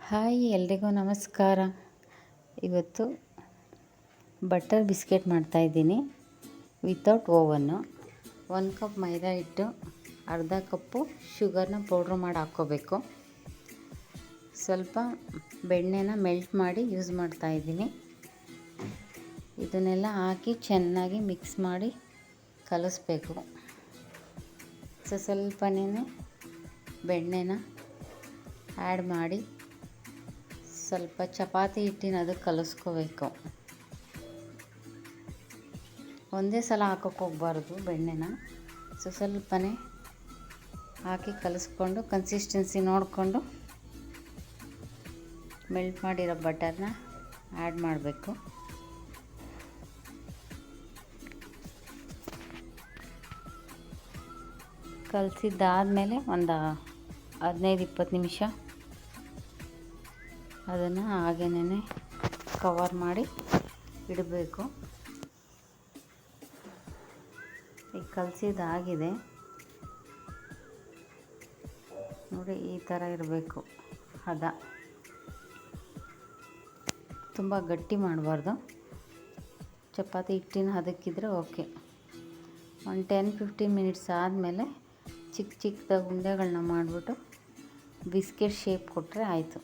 Hi ಎಲ್ರಿಗೂ ನಮಸ್ಕಾರ. ಇವತ್ತು ಬಟರ್ ಬಿಸ್ಕೆಟ್ ಮಾಡ್ತಾಯಿದ್ದೀನಿ ವಿತೌಟ್ ಓವನ್ನು. 1 ಕಪ್ ಮೈದಾ ಹಿಟ್ಟು, ಅರ್ಧ ಕಪ್ಪು ಶುಗರ್ನ ಪೌಡ್ರ್ ಮಾಡಿ ಹಾಕ್ಕೋಬೇಕು. ಸ್ವಲ್ಪ ಬೆಣ್ಣೆನ ಮೆಲ್ಟ್ ಮಾಡಿ ಯೂಸ್ ಮಾಡ್ತಾಯಿದ್ದೀನಿ. ಇದನ್ನೆಲ್ಲ ಹಾಕಿ ಚೆನ್ನಾಗಿ ಮಿಕ್ಸ್ ಮಾಡಿ ಕಲಿಸ್ಬೇಕು. ಸ್ವಲ್ಪನೇ ಬೆಣ್ಣೆನ ಆ್ಯಡ್ ಮಾಡಿ ಸ್ವಲ್ಪ ಚಪಾತಿ ಹಿಟ್ಟಿನ ಅದಕ್ಕೆ ಕಲಿಸ್ಕೋಬೇಕು. ಒಂದೇ ಸಲ ಹಾಕೋಕ್ಕೆ ಹೋಗಬಾರ್ದು ಬೆಣ್ಣೆನ, ಸ್ವಲ್ಪನೇ ಹಾಕಿ ಕಲಿಸ್ಕೊಂಡು ಕನ್ಸಿಸ್ಟೆನ್ಸಿ ನೋಡಿಕೊಂಡು ಮೆಲ್ಟ್ ಮಾಡಿರೋ ಬಟರ್ನ ಆ್ಯಡ್ ಮಾಡಬೇಕು. ಕಲಸಿದ್ದಾದಮೇಲೆ ಒಂದು 15-20 ನಿಮಿಷ ಅದನ್ನು ಹಾಗೇನೇ ಕವರ್ ಮಾಡಿ ಇಡಬೇಕು. ಈಗ ಕಲಸಿದ್ದಾಗಿದೆ ನೋಡಿ, ಈ ಥರ ಇರಬೇಕು ಹದ. ತುಂಬ ಗಟ್ಟಿ ಮಾಡಬಾರ್ದು, ಚಪಾತಿ ಹಿಟ್ಟಿನ ಹದಕ್ಕಿದ್ರೆ ಓಕೆ. ಒಂದು 10-15 ಮಿನಿಟ್ಸ್ ಆದಮೇಲೆ ಚಿಕ್ಕ ಚಿಕ್ಕದಾಗಿ ಉಂಡೆಗಳನ್ನ ಮಾಡಿಬಿಟ್ಟು ಬಿಸ್ಕೆಟ್ ಶೇಪ್ ಕೊಟ್ಟರೆ ಆಯಿತು.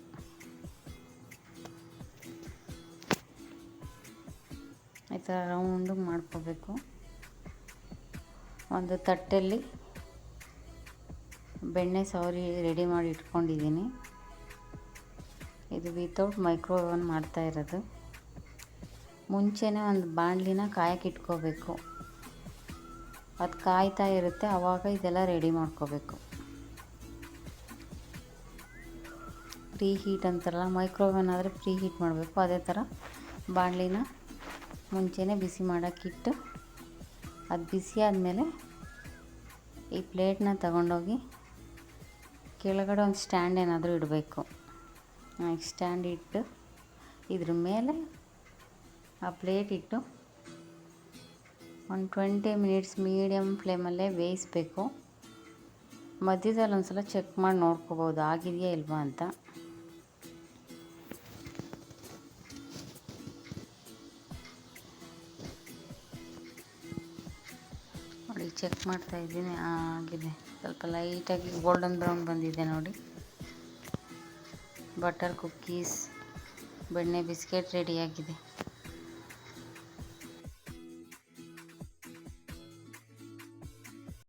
ಈ ಥರ ರೌಂಡಿಗೆ ಮಾಡ್ಕೋಬೇಕು. ಒಂದು ತಟ್ಟೆಯಲ್ಲಿ ಬೆಣ್ಣೆ ಸವರಿ ರೆಡಿ ಮಾಡಿ ಇಟ್ಕೊಂಡಿದ್ದೀನಿ. ಇದು ವಿತೌಟ್ ಮೈಕ್ರೋವೇವ್ ಮಾಡ್ತಾ ಇರೋದು. ಮುಂಚೆನೇ ಒಂದು ಬಾಣಲಿನ ಕಾಯಕ್ಕೆ ಇಟ್ಕೋಬೇಕು. ಅದು ಕಾಯ್ತಾ ಇರುತ್ತೆ, ಆವಾಗ ಇದೆಲ್ಲ ರೆಡಿ ಮಾಡ್ಕೋಬೇಕು. ಪ್ರೀ ಹೀಟ್ ಅಂತಾರಲ್ಲ, ಮೈಕ್ರೋವೇವ್ ಆದರೆ ಪ್ರೀ ಹೀಟ್ ಮಾಡಬೇಕು. ಅದೇ ಥರ ಬಾಣಲಿನ ಮುಂಚೆನೇ ಬಿಸಿ ಮಾಡೋಕ್ಕಿಟ್ಟು ಅದು ಬಿಸಿ ಆದಮೇಲೆ ಈ ಪ್ಲೇಟ್ನ ತಗೊಂಡೋಗಿ ಕೆಳಗಡೆ ಒಂದು ಸ್ಟ್ಯಾಂಡ್ ಏನಾದರೂ ಇಡಬೇಕು. ಸ್ಟ್ಯಾಂಡ್ ಇಟ್ಟು ಇದ್ರ ಮೇಲೆ ಆ ಪ್ಲೇಟ್ ಇಟ್ಟು ಒಂದು 20 ಮಿನಿಟ್ಸ್ ಮೀಡಿಯಮ್ ಫ್ಲೇಮಲ್ಲೇ ಬೇಯಿಸಬೇಕು. ಮಧ್ಯದಲ್ಲಿ ಒಂದು ಸಲ ಚೆಕ್ ಮಾಡಿ ನೋಡ್ಕೋಬೋದು ಆಗಿದೆಯಾ ಇಲ್ವಾ ಅಂತ. ನೋಡಿ, ಚೆಕ್ ಮಾಡ್ತಾಯಿದ್ದೀನಿ, ಆಗಿದೆ. ಸ್ವಲ್ಪ ಲೈಟಾಗಿ ಗೋಲ್ಡನ್ ಬ್ರೌನ್ ಬಂದಿದೆ ನೋಡಿ. ಬಟರ್ ಕುಕ್ಕೀಸ್ ಬೆಣ್ಣೆ ಬಿಸ್ಕೆಟ್ ರೆಡಿಯಾಗಿದೆ.